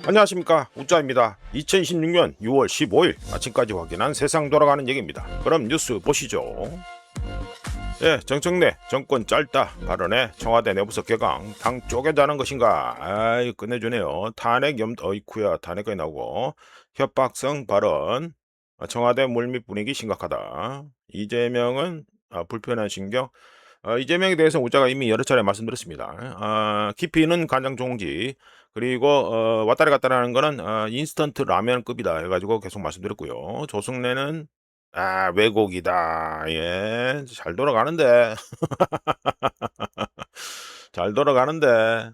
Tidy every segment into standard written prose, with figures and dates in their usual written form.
안녕하십니까, 우짜입니다. 2026년 6월 15일 아침까지 확인한 세상 돌아가는 얘기입니다. 그럼 뉴스 보시죠. 정청래 정권 짧다 발언에 청와대 내부석 개강, 당 쪼개자는 것인가. 아이, 끝내주네요. 어이쿠야, 탄핵까지 나오고 협박성 발언. 청와대 물밑 분위기 심각하다. 이재명은 불편한 신경. 이재명에 대해서 우자가 이미 여러 차례 말씀드렸습니다. 깊이 있는 간장 종지, 그리고 왔다리 갔다리 하는 거는 인스턴트 라면급이다 해가지고 계속 말씀드렸고요. 조승래는 왜곡이다. 예, 잘 돌아가는데. 잘 돌아가는데.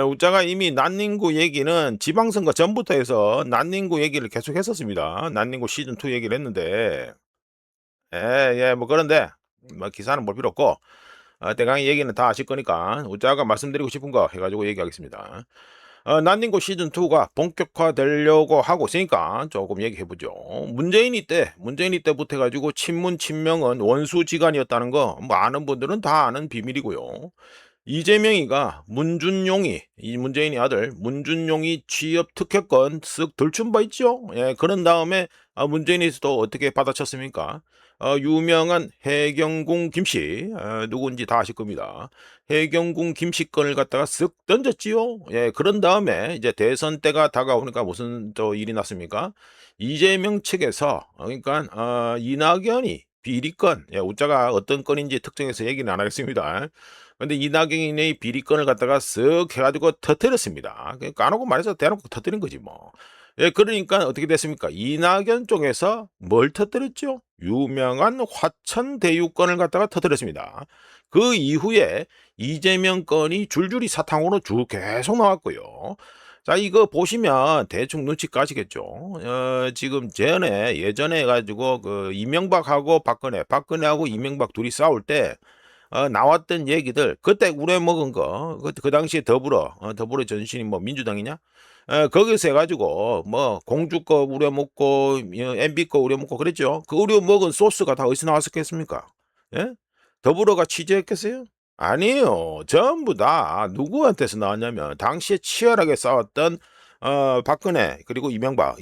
우자가 이미 난닝구 얘기는 지방선거 전부터 해서 난닝구 얘기를 계속 했었습니다. 난닝구 시즌2 얘기를 했는데, 뭐 그런데 뭐 기사는 볼 필요 없고, 대강 얘기는 다 아실 거니까 우자가 말씀드리고 싶은 거 해가지고 얘기하겠습니다. 난닝구 시즌2가 본격화되려고 하고 있으니까 조금 얘기해보죠. 문재인이 때부터 해가지고 친문 친명은 원수지간이었다는 거 뭐 아는 분들은 다 아는 비밀이고요. 이재명이가 이 문재인이 아들 문준용이 취업 특혜권 쓱 들춘 바 있죠. 예, 그런 다음에 문재인이 또 어떻게 받아쳤습니까? 유명한 해경궁 김씨, 누군지 다 아실 겁니다. 해경궁 김씨건을 갖다가 쓱 던졌지요. 예, 그런 다음에 이제 대선 때가 다가오니까 무슨 또 일이 났습니까? 이재명 측에서 그러니까 이낙연이 비리건, 우자가 어떤 건인지 특정해서 얘기는 안 하겠습니다. 근데 이낙연의 비리건을 갖다가 쓱 해가지고 터뜨렸습니다. 까놓고 말해서 대놓고 터뜨린 거지 뭐. 예, 그러니까 어떻게 됐습니까? 이낙연 쪽에서 뭘 터뜨렸죠? 유명한 화천대유건을 갖다가 터뜨렸습니다. 그 이후에 이재명 건이 줄줄이 사탕으로 쭉 계속 나왔고요. 자, 이거 보시면 대충 눈치 까시겠죠. 지금 예전에 해가지고 그 이명박하고 박근혜하고 이명박 둘이 싸울 때 나왔던 얘기들, 그때 우려먹은 거, 그 당시에 더불어 전신이 뭐 민주당이냐? 거기서 해가지고 뭐 공주 거 우려먹고 MB 거 우려먹고 그랬죠. 그 우려먹은 소스가 다 어디서 나왔었겠습니까? 예? 더불어가 취재했겠어요? 아니에요. 전부 다 누구한테서 나왔냐면 당시에 치열하게 싸웠던 박근혜 그리고 이명박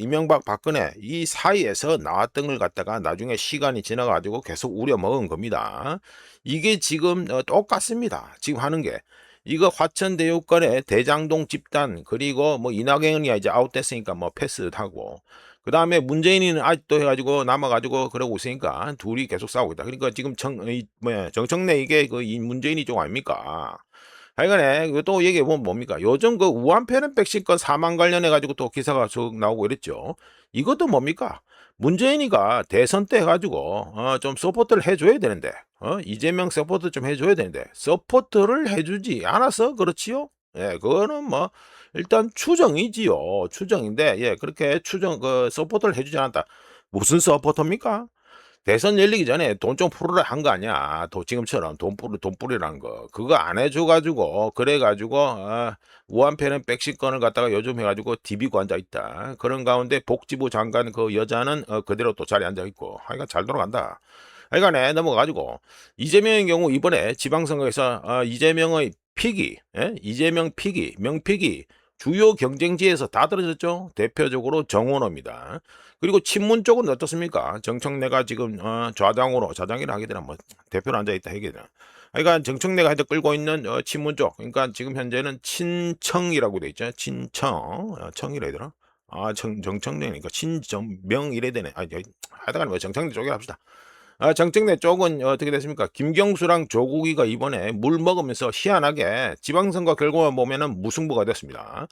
박근혜 이 사이에서 나왔던 걸 갖다가 나중에 시간이 지나가지고 계속 우려먹은 겁니다. 이게 지금 똑같습니다. 지금 하는 게 이거 화천대유권의 대장동 집단, 그리고 뭐 이낙연이 이제 아웃됐으니까 뭐 패스하고, 그 다음에 문재인이는 아직도 해가지고 남아가지고 그러고 있으니까 둘이 계속 싸우고 있다. 그러니까 지금 정청래 이게 이 문재인이 쪽 아닙니까? 하여간에 또 얘기해보면 뭡니까? 요즘 그 우한폐렴 백신권 사망 관련해가지고 또 기사가 쭉 나오고 이랬죠. 이것도 뭡니까? 문재인이가 대선 때 해가지고 좀 서포트를 해줘야 되는데, 이재명 서포트 좀 해줘야 되는데 서포트를 해주지 않아서 그렇지요. 예, 그거는 뭐 일단 추정이지요. 추정인데, 예, 그렇게 서포트를 해주지 않았다. 무슨 서포터입니까? 대선 열리기 전에 돈 좀 풀으라 한 거 아니야. 지금처럼 돈 뿌리라는 거. 그거 안 해줘가지고, 그래가지고, 우한폐렴 백신권을 갖다가 요즘 해가지고 디비고 앉아있다. 그런 가운데 복지부 장관 그 여자는 그대로 또 자리에 앉아있고. 하여간 잘 돌아간다. 하여간에 넘어가가지고, 이재명의 경우 이번에 지방선거에서 이재명의 명픽이, 주요 경쟁지에서 다 떨어졌죠. 대표적으로 정원호입니다. 그리고 친문 쪽은 어떻습니까? 정청래가 지금 좌장이라 하게 되나 뭐 대표로 앉아 있다 하게 되나. 그러니까 정청래가 해서 끌고 있는 친문 쪽. 그러니까 지금 현재는 친청이라고 돼 있죠. 친청, 청이라 해야 되나? 정청래니까 친정명 이래 되네. 하여간 뭐 정청래 쪽이라 합시다. 정청래 쪽은 어떻게 됐습니까? 김경수랑 조국이가 이번에 물 먹으면서 희한하게 지방선거 결과만 보면은 무승부가 됐습니다.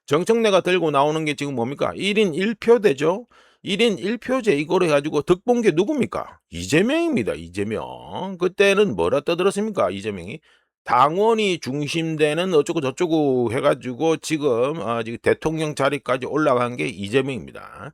정청래가 들고 나오는 게 지금 뭡니까? 1인 1표대죠? 1인 1표제 이걸 해가지고 득본 게 누굽니까? 이재명입니다. 이재명. 그때는 뭐라 떠들었습니까? 이재명이. 당원이 중심되는 어쩌고 저쩌고 해가지고 지금 대통령 자리까지 올라간 게 이재명입니다.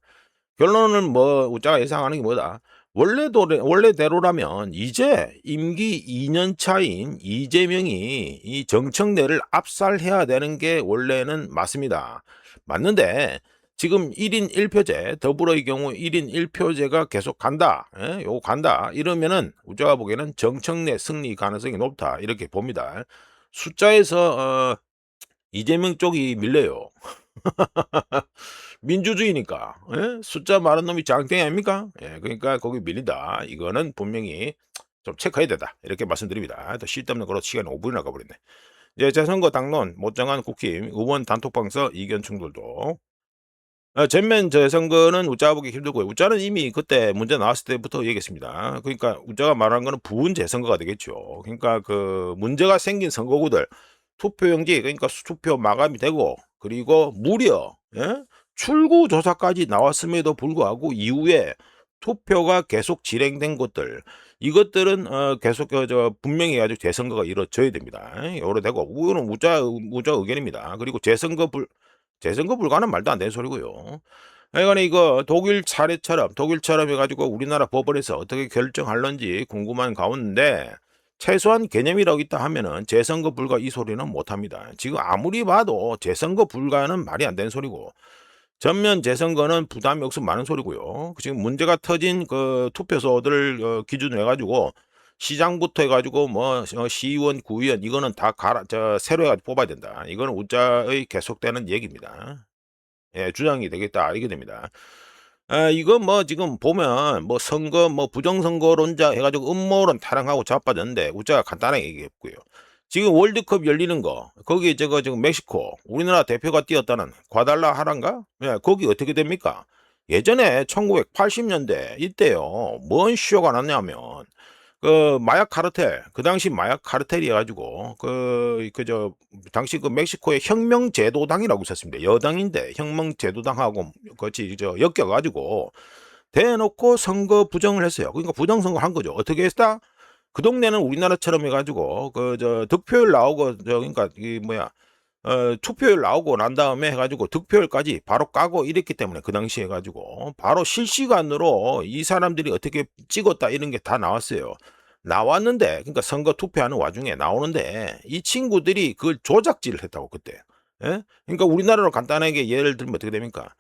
결론은 뭐 우짜가 예상하는 게 뭐다? 원래대로라면 이제 임기 2년 차인 이재명이 이 정청래를 압살해야 되는 게 원래는 맞습니다. 맞는데 지금 1인 1표제, 더불어의 경우 1인 1표제가 계속 간다. 요거 간다. 이러면은 우짜가 보기에는 정청래 승리 가능성이 높다. 이렇게 봅니다. 숫자에서 이재명 쪽이 밀려요. 민주주의니까. 예? 숫자 많은 놈이 장땡이 아닙니까? 예, 그러니까 거기 밀린다. 이거는 분명히 좀 체크해야 된다. 이렇게 말씀드립니다. 또 쓸데없는 거로 시간이 5 분이나 가버렸네. 이제 재선거 당론 못 정한 국힘 의원 단톡방서 이견 충돌도. 전면 재선거는 우짜 보기 힘들고요. 우짜는 이미 그때 문제 나왔을 때부터 얘기했습니다. 그러니까 우짜가 말한 거는 부분 재선거가 되겠죠. 그러니까 그 문제가 생긴 선거구들 투표용지, 그러니까 투표 마감이 되고, 그리고 무려 출구 조사까지 나왔음에도 불구하고 이후에 투표가 계속 진행된 것들, 이것들은 계속 분명히 아주 재선거가 이루어져야 됩니다. 오래되고 이거는 우짜 의견입니다. 그리고 재선거 불가는 말도 안 되는 소리고요. 하여간에 이거 독일처럼 해 가지고 우리나라 법원에서 어떻게 결정할런지 궁금한 가운데, 최소한 개념이라고 있다 하면은 재선거 불가 이 소리는 못 합니다. 지금 아무리 봐도 재선거 불가는 말이 안 되는 소리고, 전면 재선거는 부담이 없으면 많은 소리고요. 지금 문제가 터진 그 투표소들을 기준으로 해 가지고 시장부터 해 가지고 뭐 시의원, 구의원 이거는 다 새로 해 가지고 뽑아야 된다. 이거는 우짜의 계속되는 얘기입니다. 예, 주장이 되겠다 이게 됩니다. 이거 뭐 지금 보면 뭐 선거 뭐 부정선거론자 해 가지고 음모론 타령하고 자빠졌는데 우짜가 간단하게 얘기했고요. 지금 월드컵 열리는 거 거기 저거 지금 멕시코 우리나라 대표가 뛰었다는 과달라하라인가? 예, 거기 어떻게 됩니까? 예전에 1980년대 이때요. 뭔 쇼가 났냐면 그 마약 카르텔, 그 당시 마약 카르텔이 해 가지고 당시 그 멕시코의 혁명제도당이라고 있었습니다. 여당인데 혁명제도당하고 같이 엮여 가지고 대놓고 선거 부정을 했어요. 그러니까 부정선거를 한 거죠. 어떻게 했다? 그 동네는 우리나라처럼 해 가지고 득표율 나오고 그러니까 이 뭐야 투표율 나오고 난 다음에 해 가지고 득표율까지 바로 까고 이랬기 때문에 그 당시에 해 가지고 바로 실시간으로 이 사람들이 어떻게 찍었다 이런 게 다 나왔어요. 나왔는데 그러니까 선거 투표하는 와중에 나오는데 이 친구들이 그걸 조작질을 했다고 그때. 예? 그러니까 우리나라로 간단하게 예를 들면 어떻게 됩니까?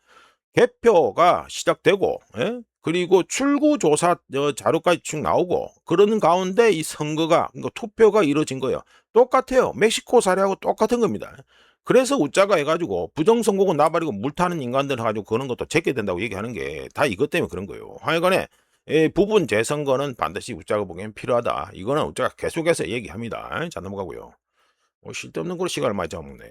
개표가 시작되고, 예? 그리고 출구조사 자료까지 쭉 나오고 그러는 가운데 이 선거가 그러니까 투표가 이루어진 거예요. 똑같아요. 멕시코 사례하고 똑같은 겁니다. 그래서 웃자가 해 가지고 부정선거구 나발이고 물타는 인간들 해 가지고 그런 것도 제껴야 된다고 얘기하는 게 다 이것 때문에 그런 거예요. 하여간에 부분 재선거는 반드시 웃자가 보기엔 필요하다. 이거는 웃자가 계속해서 얘기합니다. 자, 넘어가고요. 쓸데없는 걸로 시간을 많이 잡아먹네.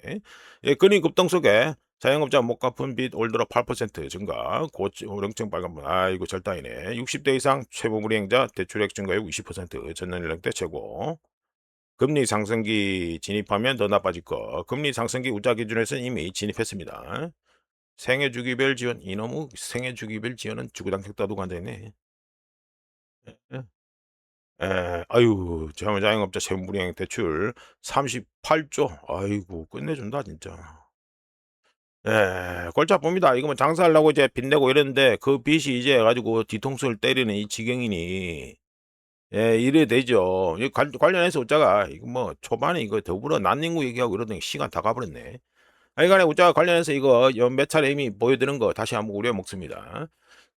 예, 금리 급등 속에 자영업자 못 갚은 빚 올 들어 8% 증가, 고령층 빨간불, 아이고 절단이네. 60대 이상 최고불이행자 대출액 증가율 20%, 전년 연령대 최고. 금리 상승기 진입하면 더 나빠질 거. 금리 상승기 우자 기준에서는 이미 진입했습니다. 생애주기별 지원, 이놈의 생애주기별 지원은 주구장창 떠두고 앉아있네. 예. 아유, 자영업자 채무불이행 대출 38조. 아이고, 끝내준다, 진짜. 골치 아픕니다. 이거 뭐 장사하려고 이제 빚 내고 이랬는데 그 빚이 이제 가지고 뒤통수를 때리는 이 지경이니, 이래 되죠. 이 관련해서 웃자가 이거 뭐 초반에 이거 더불어 난닝구 얘기하고 이러더니 시간 다 가버렸네. 하여간에 웃자가 관련해서 이거 몇 차례 이미 보여드린 거 다시 한번 우려먹습니다.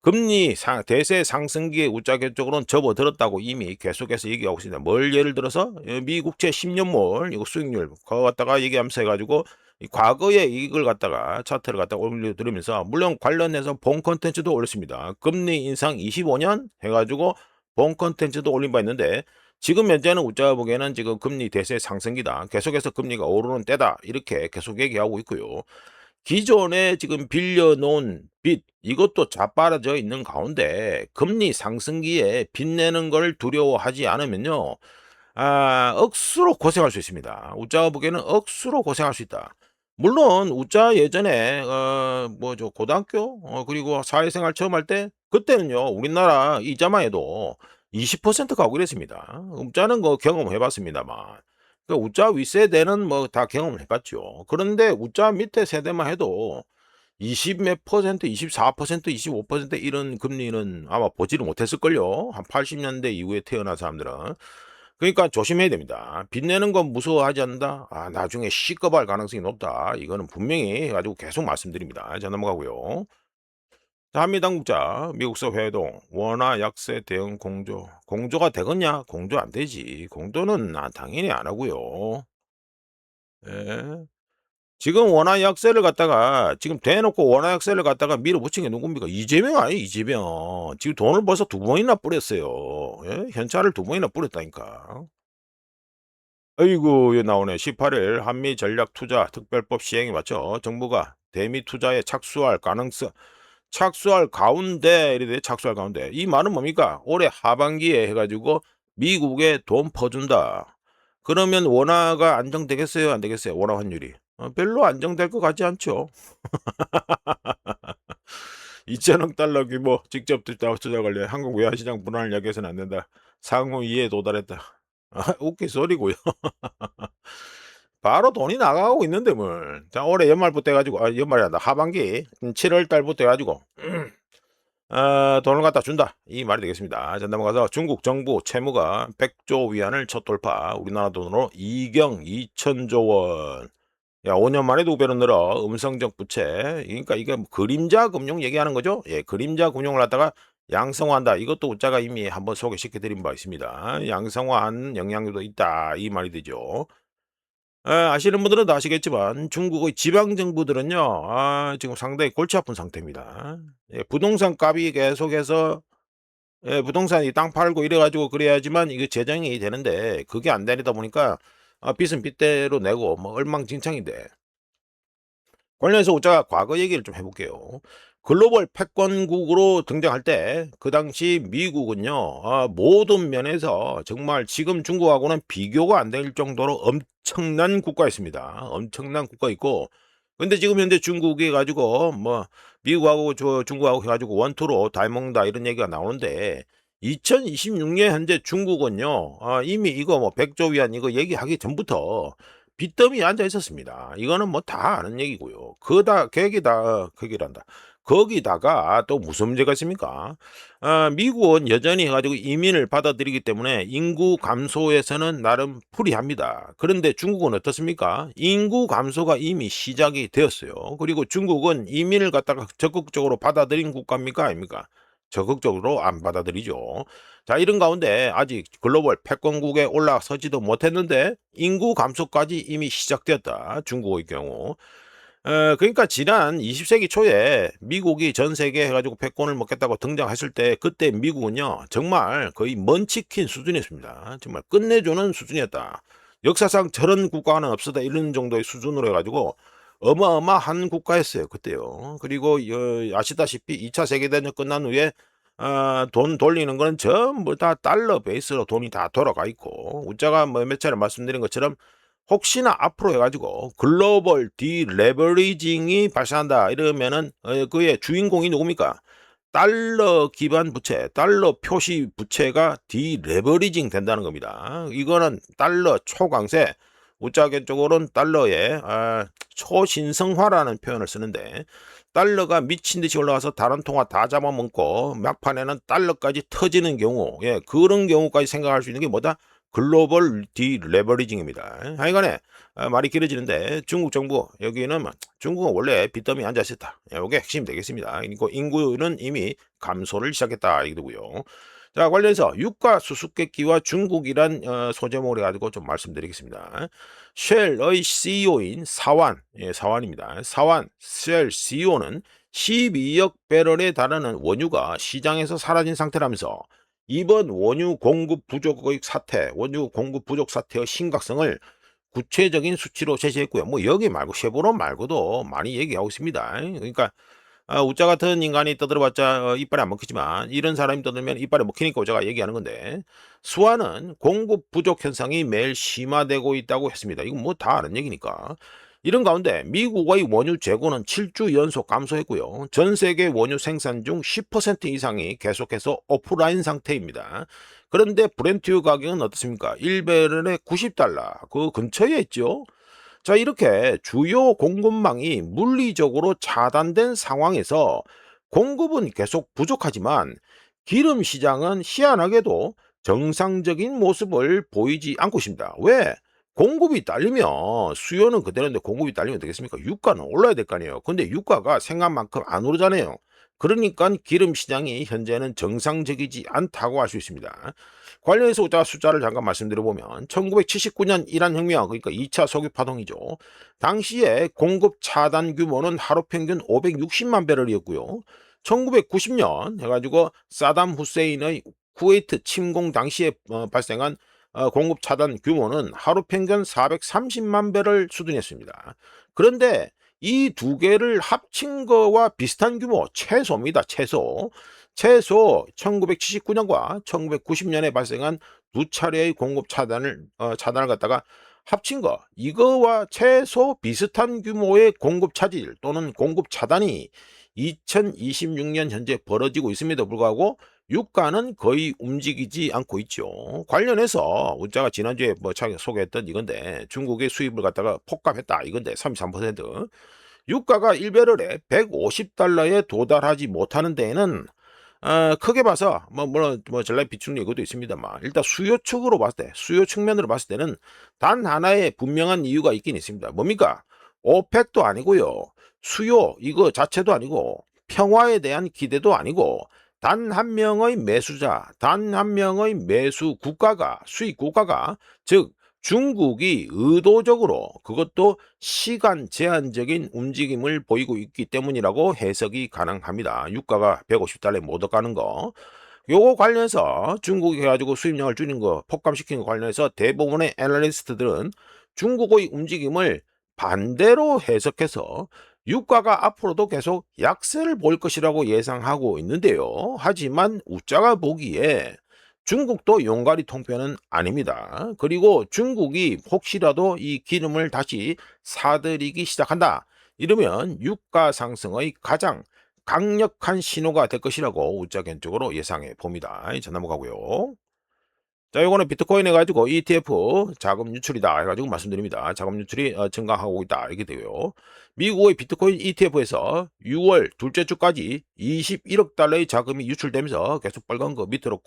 금리 대세 상승기에 우짜 쪽으로는 접어들었다고 이미 계속해서 얘기하고 있습니다. 뭘 예를 들어서 미국채 10년물 이거 수익률 그거 갖다가 얘기하면서 해가지고 이 과거의 이익을 갖다가 차트를 갖다가 올려드리면서 물론 관련해서 본 컨텐츠도 올렸습니다. 금리 인상 25년 해가지고 본 컨텐츠도 올린 바 있는데 지금 현재는 우짜 보기에는 지금 금리 대세 상승기다. 계속해서 금리가 오르는 때다. 이렇게 계속 얘기하고 있고요. 기존에 지금 빌려놓은 빚 이것도 자빠져 있는 가운데 금리 상승기에 빚 내는 걸 두려워하지 않으면요. 억수로 고생할 수 있습니다. 웃자가 보기에는 억수로 고생할 수 있다. 물론 웃자 예전에 뭐 고등학교 그리고 사회생활 처음 할 때 그때는요. 우리나라 이자만 해도 20% 가고 이랬습니다. 웃자는 거 경험해 봤습니다만. 그 웃자 윗세대는 뭐 다 경험을 해 봤죠. 그런데 웃자 밑에 세대만 해도 20 몇 퍼센트, 24%, 25% 이런 금리는 아마 보지를 못했을걸요. 한 80년대 이후에 태어난 사람들은. 그러니까 조심해야 됩니다. 빚내는 건 무서워하지 않는다. 나중에 시급할 가능성이 높다. 이거는 분명히 가지고 계속 말씀드립니다. 자, 넘어가고요. 자, 한미당국자 미국서 회동 원화 약세 대응 공조. 공조가 되겠냐? 공조 안 되지. 공조는 당연히 안 하고요. 예. 지금 원화 약세를 갖다가 지금 대놓고 원화 약세를 갖다가 밀어붙인 게 누굽니까? 이재명 아니에요, 이재명. 지금 돈을 벌써 2번이나 뿌렸어요. 예? 현찰을 2번이나 뿌렸다니까. 아이고, 여 나오네. 18일 한미 전략 투자 특별법 시행에 맞춰 정부가 대미 투자에 착수할 가운데 이래 착수할 가운데 이 말은 뭡니까? 올해 하반기에 해가지고 미국에 돈 퍼준다. 그러면 원화가 안정되겠어요? 안 되겠어요? 원화 환율이 별로 안정될 것 같지 않죠? 2천억 달러 규모 직접 투자 관련 한국 외환시장 불안을 야기해서는 안 된다. 상호 이해에 도달했다. 웃기 소리고요. 바로 돈이 나가고 있는데 뭘. 자, 올해 연말부터 해가지고 연말이 아니라 하반기 7월 달부터 해가지고 돈을 갖다 준다 이 말이 되겠습니다. 자, 넘어가서 중국 정부 채무가 100조 위안을 첫 돌파. 우리나라 돈으로 2경 2천조 원. 야, 5년 만에 2배로 늘어. 음성적 부채. 그러니까 이게 뭐 그림자 금융 얘기하는 거죠. 예, 그림자 금융을 갖다가 양성화한다. 이것도 우자가 이미 한번 소개시켜 드린 바 있습니다. 양성화한 영향도 있다 이 말이 되죠. 아시는 분들은 다 아시겠지만 중국의 지방 정부들은요. 지금 상당히 골치 아픈 상태입니다. 예, 부동산 값이 계속해서 예, 부동산이 땅 팔고 이래 가지고 그래야지만 이게 재정이 되는데 그게 안 되다 보니까 빚은 빚대로 내고 뭐 엉망진창인데 관련해서 우리가 과거 얘기를 좀 해볼게요. 글로벌 패권국으로 등장할 때 그 당시 미국은요 모든 면에서 정말 지금 중국하고는 비교가 안 될 정도로 엄청난 국가였습니다. 엄청난 국가 있고 근데 지금 현재 중국이 가지고 뭐 미국하고 중국하고 해가지고 원투로 다 먹는다 이런 얘기가 나오는데 2026년 현재 중국은요 이미 이거 뭐 100조 위안 이거 얘기하기 전부터 빚더미에 앉아 있었습니다. 이거는 뭐 다 아는 얘기고요. 그다 계기란다. 거기다가 또 무슨 문제가 있습니까? 미국은 여전히 해 가지고 이민을 받아들이기 때문에 인구 감소에서는 나름 불이합니다. 그런데 중국은 어떻습니까? 인구 감소가 이미 시작이 되었어요. 그리고 중국은 이민을 갖다가 적극적으로 받아들인 국가입니까? 아닙니까? 적극적으로 안 받아들이죠. 자, 이런 가운데 아직 글로벌 패권국에 올라서지도 못했는데 인구 감소까지 이미 시작되었다. 중국의 경우. 그러니까 지난 20세기 초에 미국이 전 세계 해가지고 패권을 먹겠다고 등장했을 때 그때 미국은요 정말 거의 먼치킨 수준이었습니다. 정말 끝내주는 수준이었다. 역사상 저런 국가는 없었다 이런 정도의 수준으로 해가지고 어마어마한 국가였어요 그때요. 그리고 아시다시피 2차 세계대전 끝난 후에 돈 돌리는 거는 전부 다 달러 베이스로 돈이 다 돌아가 있고 우자가 뭐 몇 차례 말씀드린 것처럼 혹시나 앞으로 해가지고 글로벌 디레버리징이 발생한다 이러면은 그의 주인공이 누굽니까? 달러 기반 부채, 달러 표시 부채가 디레버리징 된다는 겁니다. 이거는 달러 초강세, 우자견적으로는 달러의 초신성화라는 표현을 쓰는데 달러가 미친 듯이 올라가서 다른 통화 다 잡아먹고 막판에는 달러까지 터지는 경우, 예, 그런 경우까지 생각할 수 있는 게 뭐다? 글로벌 디레버리징입니다. 하여간에 말이 길어지는데 중국 정부 여기는 중국은 원래 빚더미 앉아 있었다. 이게 핵심이 되겠습니다. 그리고 인구는 이미 감소를 시작했다 이거고요. 자, 관련해서 유가 수수께끼와 중국이란 소제목을 해가지고 좀 말씀드리겠습니다. 쉘의 CEO인 사완, 예, 사완입니다. 사완 쉘 CEO는 12억 배럴에 달하는 원유가 시장에서 사라진 상태라면서 이번 원유 공급 부족의 사태, 원유 공급 부족 사태의 심각성을 구체적인 수치로 제시했고요. 뭐 여기 말고 쉐보론 말고도 많이 얘기하고 있습니다. 그러니까 우짜 같은 인간이 떠들어봤자 이빨에 안 먹히지만 이런 사람이 떠들면 이빨에 먹히니까 우자가 얘기하는 건데 수화는 공급 부족 현상이 매일 심화되고 있다고 했습니다. 이건 뭐 다 아는 얘기니까. 이런 가운데 미국의 원유 재고는 7주 연속 감소했고요. 전 세계 원유 생산 중 10% 이상이 계속해서 오프라인 상태입니다. 그런데 브렌트유 가격은 어떻습니까? 1배럴에 90달러 그 근처에 있죠. 자, 이렇게 주요 공급망이 물리적으로 차단된 상황에서 공급은 계속 부족하지만 기름 시장은 희한하게도 정상적인 모습을 보이지 않고 있습니다. 왜? 공급이 딸리면 수요는 그대로인데 공급이 딸리면 되겠습니까? 유가는 올라야 될 거 아니에요. 근데 유가가 생각만큼 안 오르잖아요. 그러니까 기름 시장이 현재는 정상적이지 않다고 할 수 있습니다. 관련해서 숫자를 잠깐 말씀드려보면 1979년 이란 혁명, 그러니까 2차 석유 파동이죠. 당시에 공급 차단 규모는 하루 평균 560만 배럴이었고요. 1990년 해가지고 사담 후세인의 쿠웨이트 침공 당시에 발생한 공급 차단 규모는 하루 평균 430만 배럴 수준이었습니다. 그런데 이 두 개를 합친 거와 비슷한 규모, 최소입니다. 최소 1979년과 1990년에 발생한 두 차례의 공급 차단을 갖다가 합친 거, 이거와 최소 비슷한 규모의 공급 차질 또는 공급 차단이 2026년 현재 벌어지고 있음에도 불구하고 유가는 거의 움직이지 않고 있죠. 관련해서 제가 지난주에 소개했던 이건데, 중국의 수입을 갖다가 폭감했다 이건데, 33%. 유가가 1배럴에 150달러에 도달하지 못하는 데에는 크게 봐서 전략 비축 이것도 있습니다만, 일단 수요 측면으로 봤을 때는 단 하나의 분명한 이유가 있긴 있습니다. 뭡니까? 오펙도 아니고요, 수요 이거 자체도 아니고, 평화에 대한 기대도 아니고, 단 한 명의 매수자, 단 한 명의 수입 국가가, 즉 중국이 의도적으로, 그것도 시간 제한적인 움직임을 보이고 있기 때문이라고 해석이 가능합니다. 유가가 150달러에 못 가는 거. 요거 관련해서 중국이 해가지고 수입량을 줄인 거, 폭감시킨 거 관련해서 대부분의 애널리스트들은 중국의 움직임을 반대로 해석해서 유가가 앞으로도 계속 약세를 보일 것이라고 예상하고 있는데요. 하지만 우짜가 보기에 중국도 용가리 통편은 아닙니다. 그리고 중국이 혹시라도 이 기름을 다시 사들이기 시작한다, 이러면 유가 상승의 가장 강력한 신호가 될 것이라고 우짜 개인적으로 예상해 봅니다. 자, 넘어가고요. 자, 요거는 비트코인 해가지고 ETF 자금 유출이다 해가지고 말씀드립니다. 자금 유출이 증가하고 있다 이게 되고요. 미국의 비트코인 ETF에서 6월 둘째 주까지 21억 달러의 자금이 유출되면서 계속 빨간 거 밑으로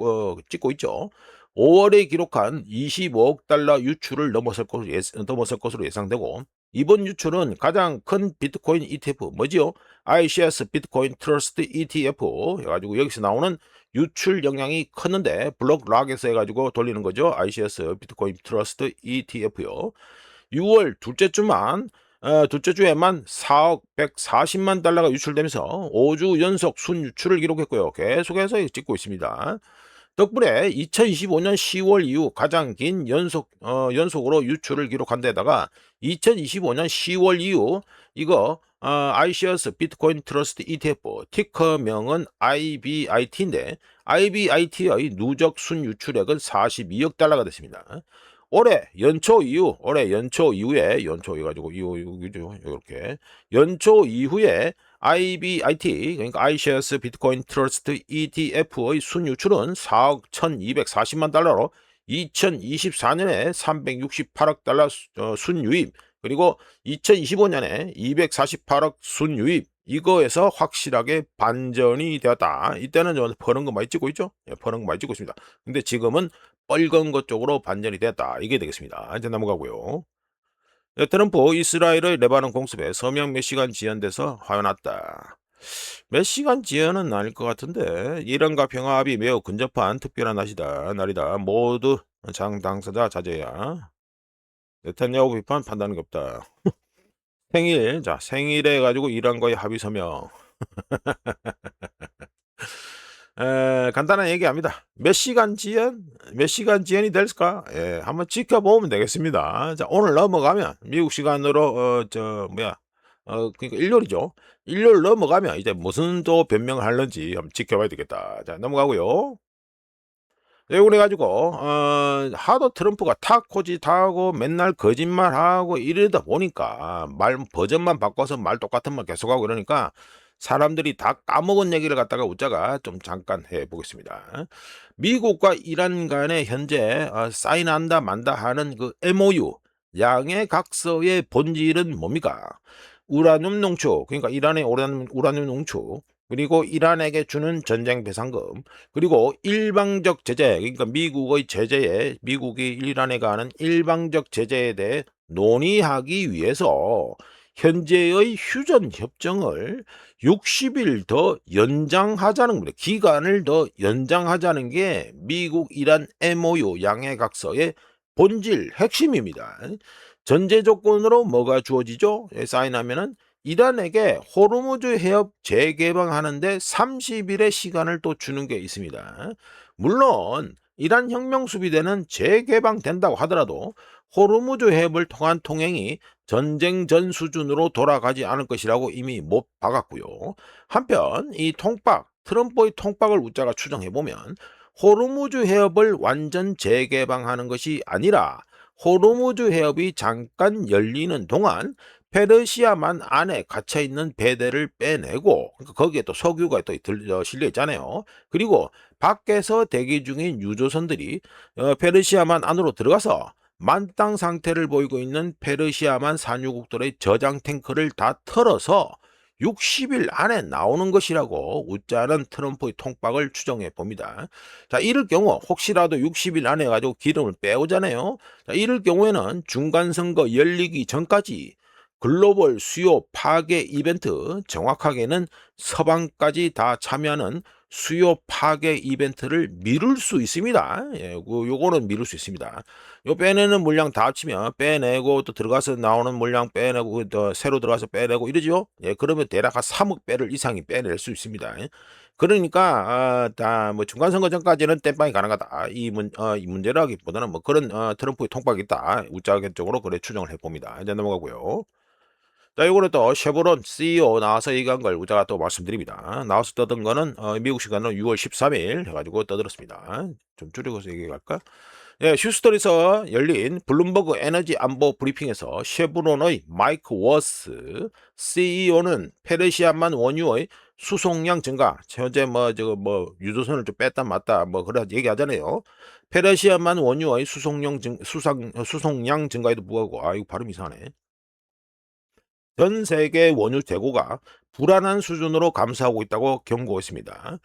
찍고 있죠. 5월에 기록한 25억 달러 유출을 넘어설 것으로 예상되고, 이번 유출은 가장 큰 비트코인 ETF 뭐지요? ICS 비트코인 트러스트 ETF 해가지고 여기서 나오는 유출 영향이 컸는데, 블록락에서 해가지고 돌리는 거죠. ICS 비트코인 트러스트 ETF요. 6월 둘째 주에만 4억 140만 달러가 유출되면서 5주 연속 순유출을 기록했고요. 계속해서 찍고 있습니다. 덕분에 2025년 10월 이후 가장 긴 연속으로 유출을 기록한 데다가 2025년 10월 이후 이거 iShares 비트코인 트러스트 ETF 티커명은 IBIT인데, IBIT의 누적 순유출액은 42억 달러가 됐습니다. 올해 연초 이후에 연초 이후에 IBIT, 그러니까 iShares 비트코인 트러스트 ETF의 순유출은 4억 1240만 달러로 2024년에 368억 달러 순유입, 그리고 2025년에 248억 순유입, 이거에서 확실하게 반전이 되었다. 이때는 퍼는 거 많이 찍고 있죠. 퍼는 거 많이 찍고 있습니다. 근데 지금은 빨간 것 쪽으로 반전이 됐다, 이게 되겠습니다. 이제 넘어가고요. 트럼프 이스라엘의 레바논 공습에 서명 몇 시간 지연돼서 화가 났다. 몇 시간 지연은 아닐 것 같은데, 이란과 평화합의 매우 근접한 특별한 날이다. 모두 장 당사자 자제야. 네타냐후 비판 판단한 게 없다. 생일에 해가지고 이란과의 합의 서명. 간단한 얘기합니다. 몇 시간 지연이 될까? 예, 한번 지켜보면 되겠습니다. 자, 오늘 넘어가면 미국 시간으로 그러니까 일요일이죠. 일요일 넘어가면 이제 무슨 또 변명을 하는지 한번 지켜봐야 되겠다. 자, 넘어가고요. 네, 그래가지고 하도 트럼프가 타고 맨날 거짓말하고 이러다 보니까 버전만 바꿔서 말 똑같은 말 계속하고 이러니까 사람들이 다 까먹은 얘기를 갖다가 우짜가 좀 잠깐 해보겠습니다. 미국과 이란 간에 현재 사인한다 만다 하는 그 MOU, 양해 각서의 본질은 뭡니까? 우라늄 농축, 그러니까 이란의 우라늄 농축, 그리고 이란에게 주는 전쟁 배상금, 그리고 일방적 제재, 그러니까 미국이 이란에 가하는 일방적 제재에 대해 논의하기 위해서 현재의 휴전 협정을 60일 더 연장하자는 겁니다. 기간을 더 연장하자는 게 미국 이란 MOU 양해각서의 본질 핵심입니다. 전제 조건으로 뭐가 주어지죠? 사인하면은 이란에게 호르무즈 해협 재개방하는데 30일의 시간을 또 주는 게 있습니다. 물론 이란 혁명 수비대는 재개방된다고 하더라도 호르무즈 해협을 통한 통행이 전쟁 전 수준으로 돌아가지 않을 것이라고 이미 못 박았고요. 한편 이 트럼프의 통박을 우짜가 추정해보면 호르무즈 해협을 완전 재개방하는 것이 아니라 호르무즈 해협이 잠깐 열리는 동안 페르시아만 안에 갇혀있는 배대를 빼내고, 그러니까 거기에 또 석유가 또 실려 있잖아요. 그리고 밖에서 대기 중인 유조선들이 페르시아만 안으로 들어가서 만땅 상태를 보이고 있는 페르시아만 산유국들의 저장 탱크를 다 털어서 60일 안에 나오는 것이라고 우짜는 트럼프의 통박을 추정해 봅니다. 자, 이럴 경우 혹시라도 60일 안에 가지고 기름을 빼오잖아요. 자, 이럴 경우에는 중간선거 열리기 전까지 글로벌 수요 파괴 이벤트, 정확하게는 서방까지 다 참여하는 수요 파괴 이벤트를 미룰 수 있습니다. 예, 요거는 미룰 수 있습니다. 요 빼내는 물량 다 합치면 빼내고 또 들어가서 나오는 물량 빼내고 또 새로 들어가서 빼내고 이러죠. 예, 그러면 대략 한 3억 배럴 이상이 빼낼 수 있습니다. 예. 그러니까 다 뭐 중간선거 전까지는 땜빵이 가능하다. 이 문제라기보다는 뭐 그런 트럼프의 통박이 있다. 우짜적으로 그래 추정을 해봅니다. 이제 넘어가고요. 자, 요거는 또 쉐보론 CEO 나와서 얘기한 걸 우자가 또 말씀드립니다. 나와서 떠든 거는 미국 시간으로 6월 13일 해가지고 떠들었습니다. 좀 줄여서 얘기할까? 예, 휴스턴에서 열린 블룸버그 에너지 안보 브리핑에서 쉐브론의 마이크 워스 CEO는 페르시아만 원유의 수송량 증가, 현재 유조선을 좀 뺐다 맞다 그래 얘기하잖아요. 페르시아만 원유의 수송량 증가에도 불구하고 이거 발음 이상하네. 전 세계 원유 재고가 불안한 수준으로 감소하고 있다고 경고했습니다.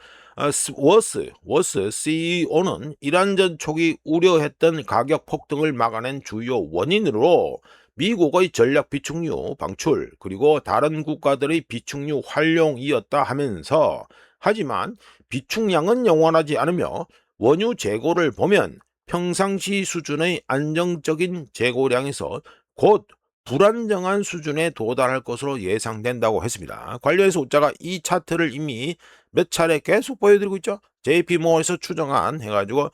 워스 CEO는 이란전 초기 우려했던 가격 폭등을 막아낸 주요 원인으로 미국의 전략 비축유 방출 그리고 다른 국가들의 비축유 활용이었다 하면서, 하지만 비축량은 영원하지 않으며 원유 재고를 보면 평상시 수준의 안정적인 재고량에서 곧 불안정한 수준에 도달할 것으로 예상된다고 했습니다. 관련해서 우짜가 이 차트를 이미 몇 차례 계속 보여드리고 있죠. JP모건에서 추정한 해가지고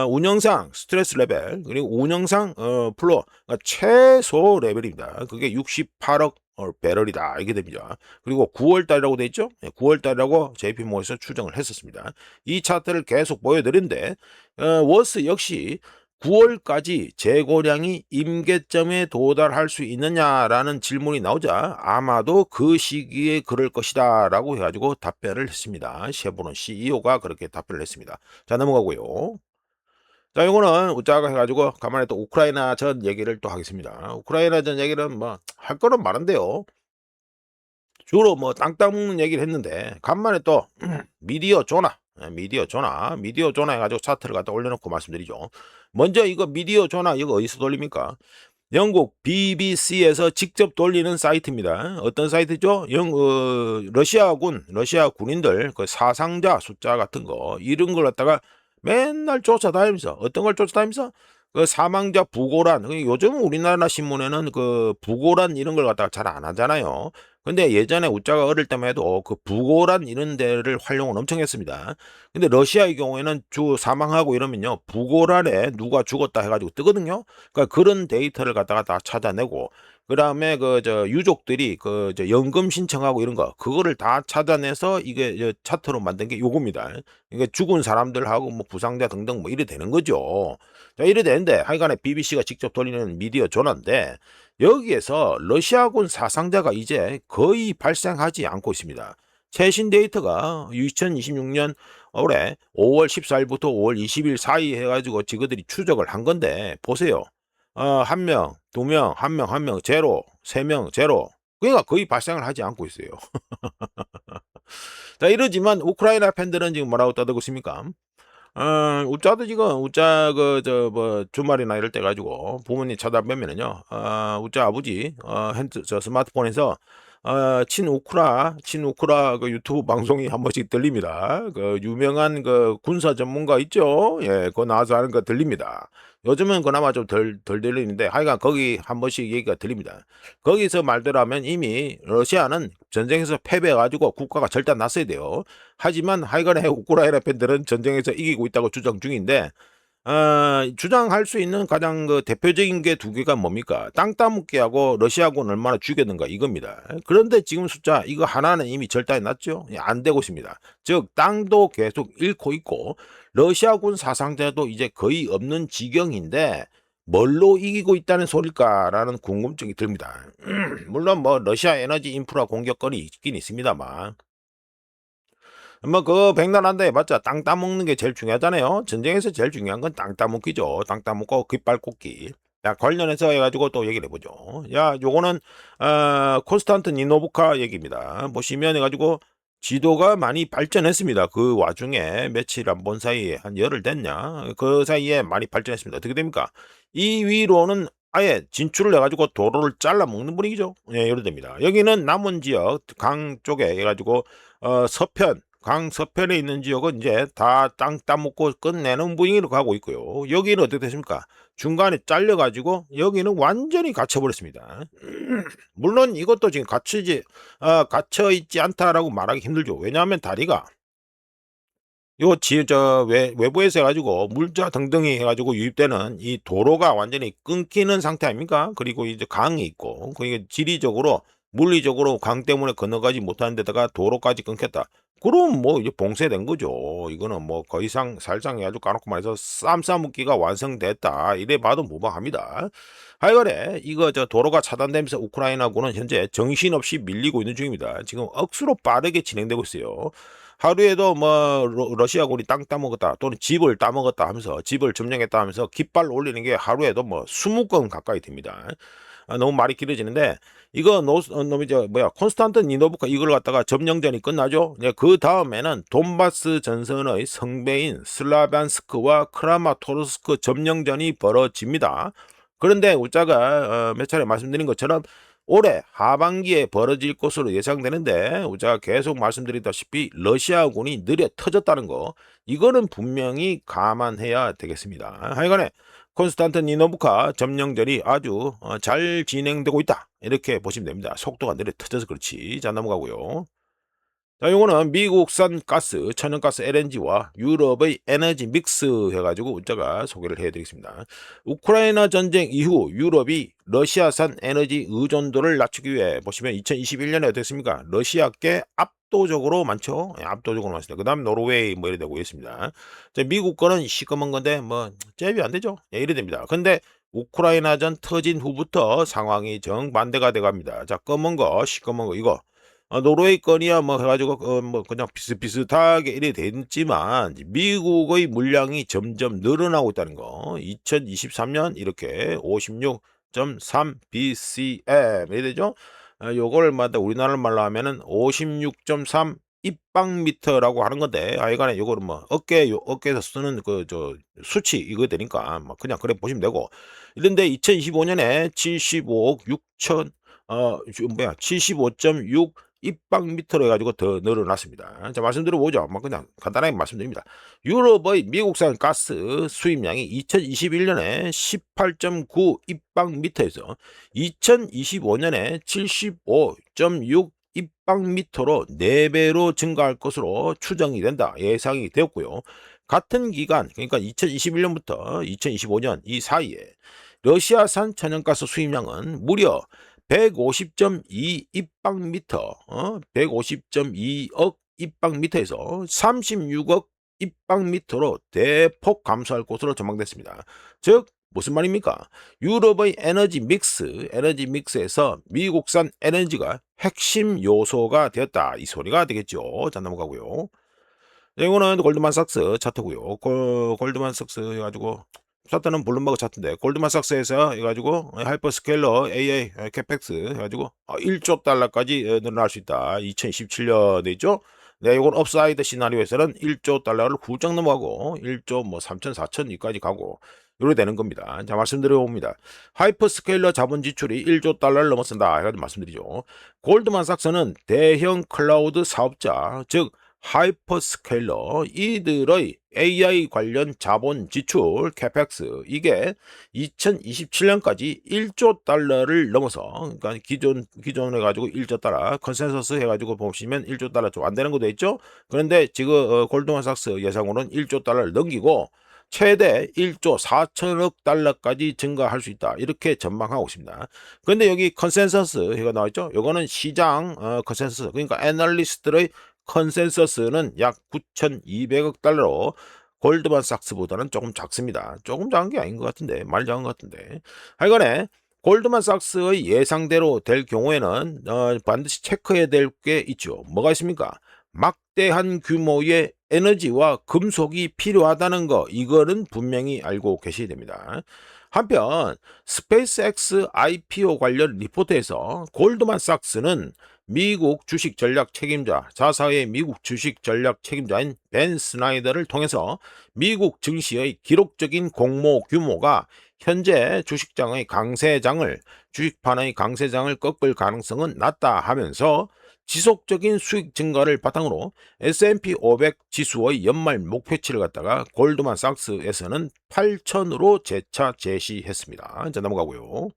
운영상 스트레스 레벨 그리고 운영상 플로 그러니까 최소 레벨입니다. 그게 68억 배럴이다 이게 됩니다. 그리고 9월달이라고 돼 있죠. 9월달이라고 JP모건에서 추정을 했었습니다. 이 차트를 계속 보여드리는데 워스 역시 9월까지 재고량이 임계점에 도달할 수 있느냐라는 질문이 나오자 아마도 그 시기에 그럴 것이다 라고 해가지고 답변을 했습니다. 쉐보론 CEO가 그렇게 답변을 했습니다. 자, 넘어가고요. 자, 요거는 우짜가 해가지고 가만히 또 우크라이나 전 얘기를 또 하겠습니다. 우크라이나 전 얘기는 뭐 할 거는 많은데요. 주로 뭐 땅땅 먹는 얘기를 했는데 간만에 또 미디어 조나 해가지고 차트를 갖다 올려놓고 말씀드리죠. 먼저 이거 미디어 조나 이거 어디서 돌립니까? 영국 BBC에서 직접 돌리는 사이트입니다. 어떤 사이트죠? 러시아 군인들 그 사상자 숫자 같은 거 이런 걸 갖다가 맨날 쫓아다니면서 어떤 걸 쫓아다니면서 그 사망자 부고란, 요즘 우리나라 신문에는 그 부고란 이런 걸 갖다가 잘 안 하잖아요. 근데 예전에 우짜가 어릴 때만 해도 그 부고란 이런 데를 활용을 엄청 했습니다. 근데 러시아의 경우에는 사망하고 이러면요, 부고란에 누가 죽었다 해가지고 뜨거든요. 그러니까 그런 데이터를 갖다가 다 찾아내고, 그 다음에 유족들이 연금 신청하고 이런 거 그거를 다 찾아내서 이게 차트로 만든 게 요겁니다. 이게 죽은 사람들하고 뭐 부상자 등등 뭐 이래 되는 거죠. 자, 이래 되는데 하여간에 BBC가 직접 돌리는 미디어 조나인데, 여기에서 러시아군 사상자가 이제 거의 발생하지 않고 있습니다. 최신 데이터가 2026년 올해 5월 14일부터 5월 20일 사이 해가지고 지그들이 추적을 한 건데, 보세요. 한 명, 두 명, 한 명, 제로, 세 명, 제로. 그러니까 거의 발생을 하지 않고 있어요. 자, 이러지만 우크라이나 팬들은 지금 뭐라고 떠들고 있습니까? 웃자도 지금 웃자 주말이나 이럴 때 가지고 부모님 쳐다보면은요. 웃자 아버지 핸드 스마트폰에서 친우크라 그 유튜브 방송이 한 번씩 들립니다. 그 유명한 그 군사 전문가 있죠? 예. 그거 나와서 하는 거 들립니다. 요즘은 그나마 좀 덜 들리는데 하여간 거기 한 번씩 얘기가 들립니다. 거기서 말대로 하면 이미 러시아는 전쟁에서 패배해 가지고 국가가 절단났어야 돼요. 하지만 하여간에 우크라이나 팬들은 전쟁에서 이기고 있다고 주장 중인데 주장할 수 있는 가장 그 대표적인 게 두 개가 뭡니까? 땅 따먹기하고 러시아군 얼마나 죽였는가 이겁니다. 그런데 지금 숫자 이거 하나는 이미 절단이 났죠. 예, 안 되고 있습니다. 즉 땅도 계속 잃고 있고 러시아군 사상자도 이제 거의 없는 지경인데 뭘로 이기고 있다는 소릴까라는 궁금증이 듭니다. 물론 뭐 러시아 에너지 인프라 공격권이 있긴 있습니다만 뭐 백날 한다 해봤자 땅 따먹는 게 제일 중요하잖아요. 전쟁에서 제일 중요한 건 땅 따먹기죠. 땅 따먹고 깃발 꽂기. 야, 관련해서 해가지고 또 얘기를 해보죠. 야, 요거는 콘스탄티노브카 얘기입니다. 보시면 해가지고 지도가 많이 발전했습니다. 그 와중에 며칠 안 본 사이에 한 열흘 됐냐? 그 사이에 많이 발전했습니다. 어떻게 됩니까? 이 위로는 아예 진출을 해가지고 도로를 잘라 먹는 분위기죠. 예, 이렇게 됩니다. 여기는 남은 지역 강 쪽에 해가지고 서편 강 서편에 있는 지역은 이제 다 땅 따먹고 끝내는 분위기로 가고 있고요. 여기는 어떻게 됐습니까? 중간에 잘려가지고 여기는 완전히 갇혀버렸습니다. 물론 이것도 지금 갇혀있지 않다라고 말하기 힘들죠. 왜냐하면 다리가 요 외부에서 해가지고 물자 등등이 해가지고 유입되는 이 도로가 완전히 끊기는 상태 아닙니까? 그리고 이제 강이 있고, 그게 지리적으로, 물리적으로 강 때문에 건너가지 못하는 데다가 도로까지 끊겼다. 그럼 뭐 이제 봉쇄된 거죠. 이거는 뭐 더 이상 살상 해가지고 까놓고 말해서 쌈 싸먹기가 완성됐다. 이래 봐도 무방합니다. 하여간에 이거 도로가 차단되면서 우크라이나군은 현재 정신없이 밀리고 있는 중입니다. 지금 억수로 빠르게 진행되고 있어요. 하루에도 뭐 러시아군이 땅 따먹었다 또는 집을 따먹었다 하면서 집을 점령했다 하면서 깃발 올리는 게 하루에도 뭐 20건 가까이 됩니다. 너무 말이 길어지는데 이거 놈이 콘스탄티니노브카 이걸 갖다가 점령전이 끝나죠. 네, 그 다음에는 돈바스 전선의 성배인 슬라반스크와 크라마토르스크 점령전이 벌어집니다. 그런데 우자가 몇 차례 말씀드린 것처럼 올해 하반기에 벌어질 것으로 예상되는데 제가 계속 말씀드리다시피 러시아군이 느려 터졌다는 거 이거는 분명히 감안해야 되겠습니다. 하여간에 콘스탄티니노브카 점령전이 아주 잘 진행되고 있다 이렇게 보시면 됩니다. 속도가 느려 터져서 그렇지. 자, 넘어가고요. 자, 요거는 미국산 가스, 천연가스 LNG와 유럽의 에너지 믹스 해가지고 제가 소개를 해드리겠습니다. 우크라이나 전쟁 이후 유럽이 러시아산 에너지 의존도를 낮추기 위해 보시면 2021년에 어땠습니까? 러시아께 압도적으로 많죠? 예, 압도적으로 많습니다. 그 다음 노르웨이 뭐 이래 되고 있습니다. 자, 미국 거는 시커먼 건데 뭐 잽이 안 되죠? 예, 이래 됩니다. 근데 우크라이나전 터진 후부터 상황이 정반대가 돼갑니다. 자, 검은 거, 시커먼 거 이거. 노르웨이 건이야 뭐 해가지고 뭐 그냥 비슷비슷하게 이래 됐지만 미국의 물량이 점점 늘어나고 있다는 거. 2023년 이렇게 56.3 BCM 이래 되죠. 요걸 마다 우리나라 말로 하면은 56.3 입방미터라고 하는 건데 하여간에 요거는 뭐 어깨에서 쓰는 수치 이거 되니까 뭐 그냥 그래 보시면 되고 이런데 2025년에 75억 6천 75.6 입방미터로 해가지고 더 늘어났습니다. 자, 말씀드려보죠. 뭐 그냥 간단하게 말씀드립니다. 유럽의 미국산 가스 수입량이 2021년에 18.9 입방미터에서 2025년에 75.6 입방미터로 4배로 증가할 것으로 추정이 된다. 예상이 되었고요. 같은 기간, 그러니까 2021년부터 2025년 이 사이에 러시아산 천연가스 수입량은 무려 150.2 입방미터, 150.2억 입방미터에서 36억 입방미터로 대폭 감소할 것으로 전망됐습니다. 즉 무슨 말입니까? 유럽의 에너지 믹스에서 미국산 에너지가 핵심 요소가 되었다. 이 소리가 되겠죠. 자, 넘어가고요. 이거는 골드만삭스 차트고요. 골드만삭스 해가지고 차트는 블룸버그 차트인데 골드만삭스에서 해가지고 하이퍼스케일러 AI 캐펙스 해가지고 1조 달러까지 늘어날 수 있다. 2027년에 있죠. 네, 이건 업사이드 시나리오에서는 1조 달러를 훌쩍 넘어가고 1조 뭐 3천, 4천 이까지 가고 이렇게 되는 겁니다. 자, 말씀드려봅니다. 하이퍼스케일러 자본 지출이 1조 달러를 넘어선다 해가지고 말씀드리죠. 골드만삭스는 대형 클라우드 사업자, 즉 하이퍼스케일러 이들의 AI 관련 자본 지출 캐펙스 이게 2027년까지 1조 달러를 넘어서, 그러니까 기존 해가지고 1조 달러 컨센서스 해가지고 보시면 1조 달러 좀 안 되는 것도 있죠. 그런데 지금 골드만삭스 예상으로는 1조 달러를 넘기고 최대 1조 4천억 달러까지 증가할 수 있다, 이렇게 전망하고 있습니다. 그런데 여기 컨센서스 해가 나와있죠. 요거는 시장 컨센서스, 그러니까 애널리스트의 컨센서스는 약 9,200억 달러로 골드만삭스보다는 조금 작습니다. 조금 작은 게 아닌 것 같은데, 많이 작은 것 같은데. 하여간에 골드만삭스의 예상대로 될 경우에는 반드시 체크해야 될 게 있죠. 뭐가 있습니까? 막대한 규모의 에너지와 금속이 필요하다는 거, 이거는 분명히 알고 계셔야 됩니다. 한편 스페이스X IPO 관련 리포트에서 골드만삭스는 미국 주식 전략 책임자, 자사의 미국 주식 전략 책임자인 벤 스나이더를 통해서 미국 증시의 기록적인 공모 규모가 현재 주식판의 강세장을 꺾을 가능성은 낮다 하면서 지속적인 수익 증가를 바탕으로 S&P 500 지수의 연말 목표치를 갖다가 골드만삭스에서는 8천으로 재차 제시했습니다. 자, 넘어가고요.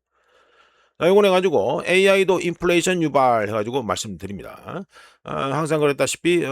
자, 이건 해가지고 AI도 인플레이션 유발 해가지고 말씀드립니다. 항상 그랬다시피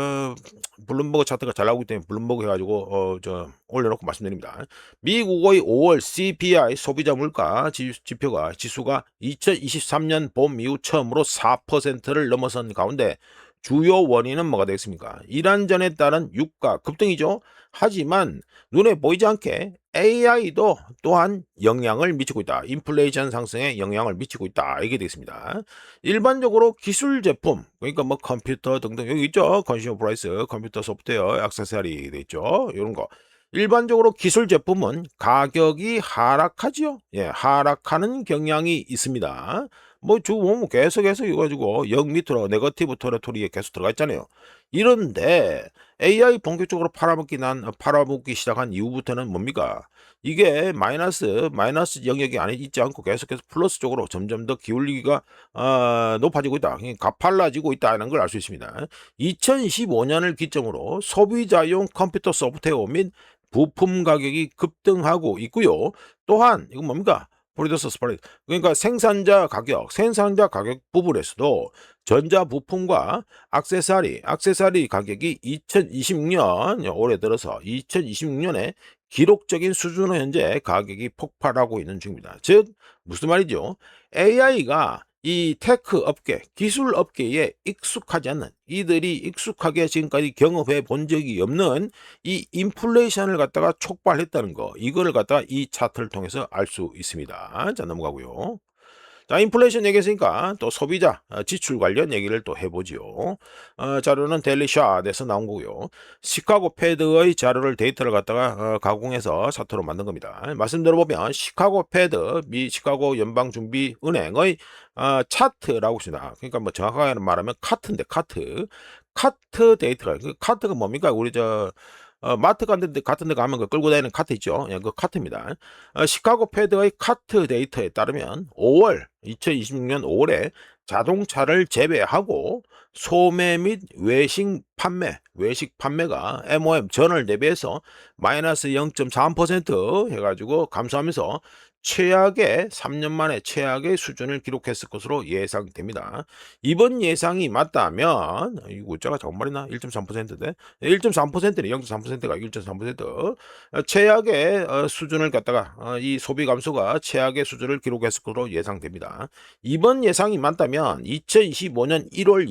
블룸버그 차트가 잘 나오기 때문에 블룸버그 해가지고 올려놓고 말씀드립니다. 미국의 5월 CPI 소비자 물가 지수가 2023년 봄 이후 처음으로 4%를 넘어선 가운데 주요 원인은 뭐가 되겠습니까? 이란전에 따른 유가 급등이죠. 하지만 눈에 보이지 않게 AI도 또한 영향을 미치고 있다. 인플레이션 상승에 영향을 미치고 있다. 이게 되겠습니다. 일반적으로 기술 제품, 그러니까 뭐 컴퓨터 등등 여기 있죠. 컨슈머 프라이스, 컴퓨터 소프트웨어, 액세서리 돼 있죠. 이런 거. 일반적으로 기술 제품은 가격이 하락하지요. 예, 하락하는 경향이 있습니다. 뭐 지금 계속해서 이거 가지고 0 밑으로 네거티브 테리토리에 계속 들어가 있잖아요. 이런데 AI 본격적으로 팔아먹기 시작한 이후부터는 뭡니까? 이게 마이너스 영역이 안에 있지 않고 계속해서 플러스 쪽으로 점점 더 기울기가 높아지고 있다. 가팔라지고 있다는 걸 알 수 있습니다. 2025년을 기점으로 소비자용 컴퓨터 소프트웨어 및 부품 가격이 급등하고 있고요. 또한 이건 뭡니까? 프로듀서 스프레드, 그러니까 생산자 가격 부분에서도 전자 부품과 액세서리 가격이 2026년 올해 들어서 2026년에 기록적인 수준으로 현재 가격이 폭발하고 있는 중입니다. 즉 무슨 말이죠? AI가 이 테크 업계, 기술 업계에 익숙하지 않는, 이들이 익숙하게 지금까지 경험해 본 적이 없는 이 인플레이션을 갖다가 촉발했다는 거, 이거를 갖다가 이 차트를 통해서 알 수 있습니다. 자, 넘어가고요. 자, 인플레이션 얘기했으니까 또 소비자 지출 관련 얘기를 또 해보죠. 자료는 데일리샷에서 나온 거고요. 시카고 패드의 자료를 데이터를 갖다가 가공해서 차트로 만든 겁니다. 말씀 들어보면 시카고 패드, 미 시카고 연방준비은행의 차트라고 있습니다. 그러니까 뭐 정확하게 말하면 카트인데 카트 데이터가, 그 카트가 뭡니까? 우리 마트 같은 데 가면 그 끌고 다니는 카트 있죠. 예, 그 카트입니다. 시카고 패드의 카트 데이터에 따르면 2026년 5월에 자동차를 제외하고 소매 및 외식 판매가 MOM 전월 대비해서 마이너스 0.3% 해가지고 감소하면서 3년 만에 최악의 수준을 기록했을 것으로 예상됩니다. 이번 예상이 맞다면, 이거 숫자가 정말이나 1.3%대 1.3%네. 0.3%가 1.3%. 최악의 수준을 갖다가 이 소비 감소가 최악의 수준을 기록했을 것으로 예상됩니다. 이번 예상이 맞다면 2025년 1월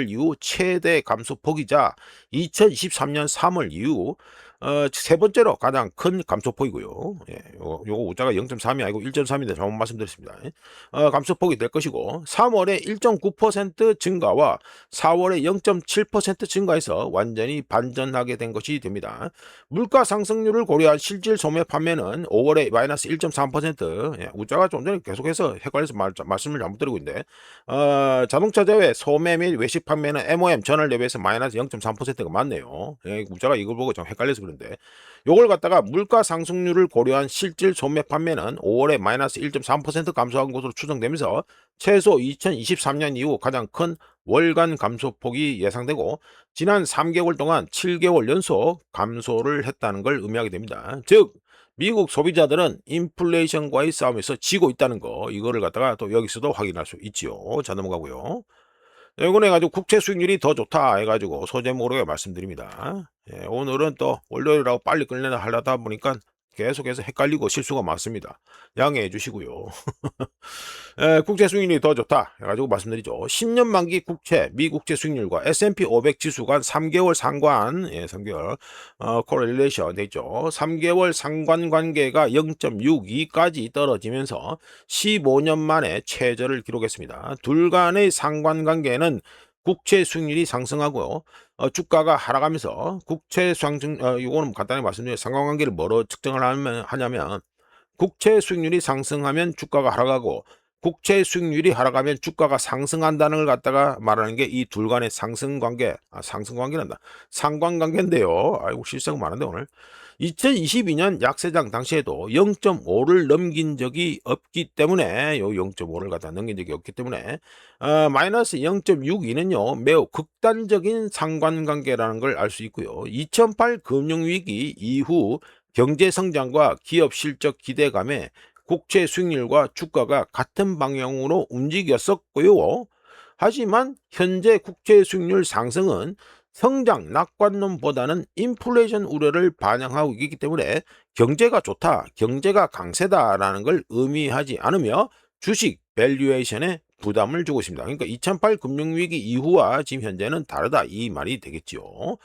이후 최대 감소폭이자 2023년 3월 이후 세 번째로 가장 큰 감소폭이고요. 예, 요거 우자가 0.3이 아니고 1.3인데 잘못 말씀드렸습니다. 감소폭이 될 것이고 3월에 1.9% 증가와 4월에 0.7% 증가해서 완전히 반전하게 된 것이 됩니다. 물가 상승률을 고려한 실질 소매 판매는 5월에 마이너스 1.3%, 예, 우자가 좀 전에 계속해서 헷갈려서 말씀을 잘못 드리고 있는데 자동차 제외 소매 및 외식 판매는 MOM 전월 대비해서 마이너스 0.3%가 맞네요. 예, 우자가 이걸 보고 좀 헷갈려서 그런데 요걸 갖다가 물가 상승률을 고려한 실질 소매 판매는 5월에 마이너스 1.3% 감소한 것으로 추정되면서 최소 2023년 이후 가장 큰 월간 감소폭이 예상되고 지난 3개월 동안 7개월 연속 감소를 했다는 걸 의미하게 됩니다. 즉 미국 소비자들은 인플레이션과의 싸움에서 지고 있다는 거, 이거를 갖다가 또 여기서도 확인할 수 있지요. 자, 넘어가고요. 이번에 해가지고 국채 수익률이 더 좋다 해가지고 소재 모르게 말씀드립니다. 예, 오늘은 또 월요일이라고 빨리 끝내려 하려다 보니까 계속해서 헷갈리고 실수가 많습니다. 양해해 주시고요. 국채 수익률이 더 좋다 해가지고 말씀드리죠. 10년 만기 국채 미국채 수익률과 S&P 500 지수 간 3개월 상관, 예, 3개월 correlation 돼 있죠. 3개월 상관 관계가 0.62까지 떨어지면서 15년 만에 최저를 기록했습니다. 둘 간의 상관 관계는 국채 수익률이 상승하고요. 주가가 하락하면서 국채 상승, 이거는 간단히 말씀드리면 상관관계를 뭐로 측정을 하냐면 국채 수익률이 상승하면 주가가 하락하고 국채 수익률이 하락하면 주가가 상승한다는 걸 갖다가 말하는 게 이 둘 간의 상승관계, 상승관계란다. 상관관계인데요. 아이고, 실수가 많은데 오늘. 2022년 약세장 당시에도 0.5를 넘긴 적이 없기 때문에, 요 0.5를 갖다 넘긴 적이 없기 때문에, 마이너스 0.62는요, 매우 극단적인 상관관계라는 걸 알 수 있고요. 2008 금융위기 이후 경제 성장과 기업 실적 기대감에 국채 수익률과 주가가 같은 방향으로 움직였었고요. 하지만 현재 국채 수익률 상승은 성장 낙관론보다는 인플레이션 우려를 반영하고 있기 때문에 경제가 좋다, 경제가 강세다라는 걸 의미하지 않으며 주식 밸류에이션에 부담을 주고 있습니다. 그러니까 2008 금융위기 이후와 지금 현재는 다르다, 이 말이 되겠죠.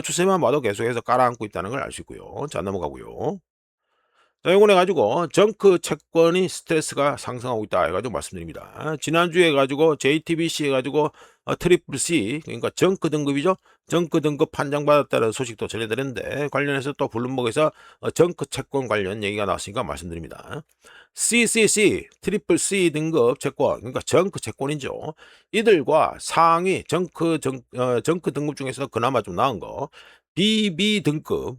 추세만 봐도 계속해서 깔아앉고 있다는 걸 알 수 있고요. 자, 넘어가고요. 자, 이걸 해가지고 정크 채권이 스트레스가 상승하고 있다 해가지고 말씀드립니다. 지난주에 해가지고 JTBC 해가지고 트리플 C, 그러니까 정크 등급이죠. 정크 등급 판정받았다는 소식도 전해드렸는데 관련해서 또 블룸버그에서 정크 채권 관련 얘기가 나왔으니까 말씀드립니다. CCC, 트리플 C 등급 채권, 그러니까 정크 채권이죠. 이들과 상위 정크 등급 중에서 그나마 좀 나은 거 BB 등급,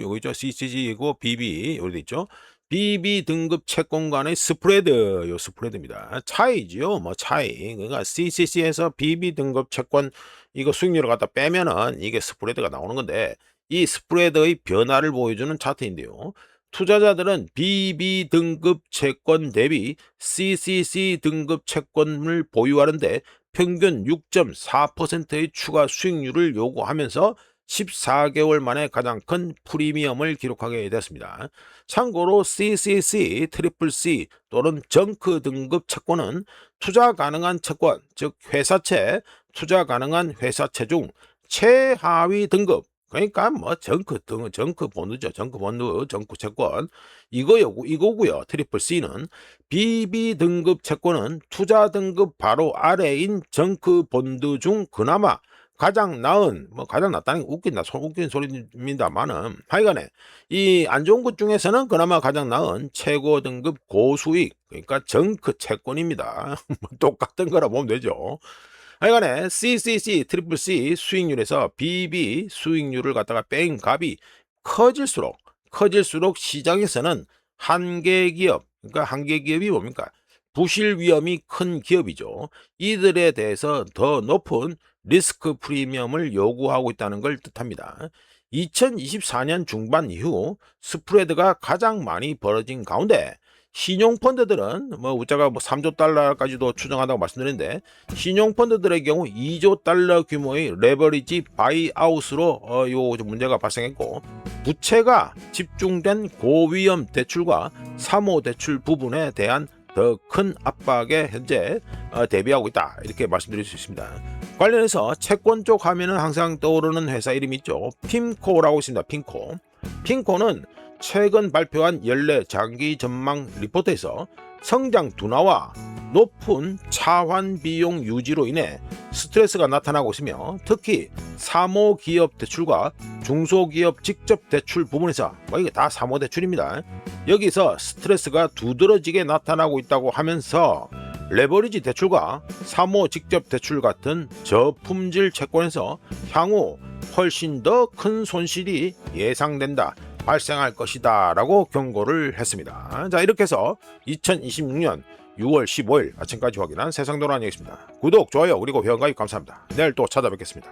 요거 있죠. CCG이고 BB, 여기 있죠. BB 등급 채권 간의 스프레드, 요 스프레드입니다. 차이지요, 뭐 차이. 그러니까 CCC에서 BB 등급 채권 이거 수익률을 갖다 빼면은 이게 스프레드가 나오는 건데, 이 스프레드의 변화를 보여주는 차트인데요. 투자자들은 BB 등급 채권 대비 CCC 등급 채권을 보유하는데 평균 6.4%의 추가 수익률을 요구하면서 14개월 만에 가장 큰 프리미엄을 기록하게 됐습니다. 참고로 CCC, 트리플 C 또는 정크 등급 채권은 투자 가능한 채권, 즉 회사채, 투자 가능한 회사채 중 최하위 등급, 그러니까 뭐 정크 본드죠. 정크 본드, 정크 채권 이거고요. 트리플 C는 BB 등급 채권은 투자 등급 바로 아래인 정크 본드 중 그나마 가장 나은, 뭐 가장 낫다는 게 웃긴 소리입니다만은 하여간에 이 안 좋은 것 중에서는 그나마 가장 나은 최고 등급 고수익, 그러니까 정크 채권입니다. 똑같은 거라 보면 되죠. 하여간에 CCC, 트리플 C 수익률에서 BB 수익률을 갖다가 뺀 값이 커질수록 시장에서는 한계 기업, 그러니까 한계 기업이 뭡니까? 부실 위험이 큰 기업이죠. 이들에 대해서 더 높은 리스크 프리미엄을 요구하고 있다는 걸 뜻합니다. 2024년 중반 이후 스프레드가 가장 많이 벌어진 가운데 신용펀드들은 뭐 우자가 뭐 3조 달러까지도 추정한다고 말씀드렸는데, 신용펀드들의 경우 2조 달러 규모의 레버리지 바이아웃으로 요 문제가 발생했고, 부채가 집중된 고위험 대출과 사모 대출 부분에 대한 더 큰 압박에 현재 대비하고 있다, 이렇게 말씀드릴 수 있습니다. 관련해서 채권 쪽 하면은 항상 떠오르는 회사 이름이 있죠. 핀코라고 있습니다. 핀코는 최근 발표한 연례 장기 전망 리포트에서 성장 둔화와 높은 차환 비용 유지로 인해 스트레스가 나타나고 있으며, 특히 사모기업 대출과 중소기업 직접 대출 부분에서 이게 다 사모대출입니다. 여기서 스트레스가 두드러지게 나타나고 있다고 하면서 레버리지 대출과 사모 직접 대출 같은 저품질 채권에서 향후 훨씬 더 큰 손실이 예상된다, 발생할 것이다 라고 경고를 했습니다. 자, 이렇게 해서 2026년 6월 15일 아침까지 확인한 세상도란 얘기입니다. 구독, 좋아요, 그리고 회원가입 감사합니다. 내일 또 찾아뵙겠습니다.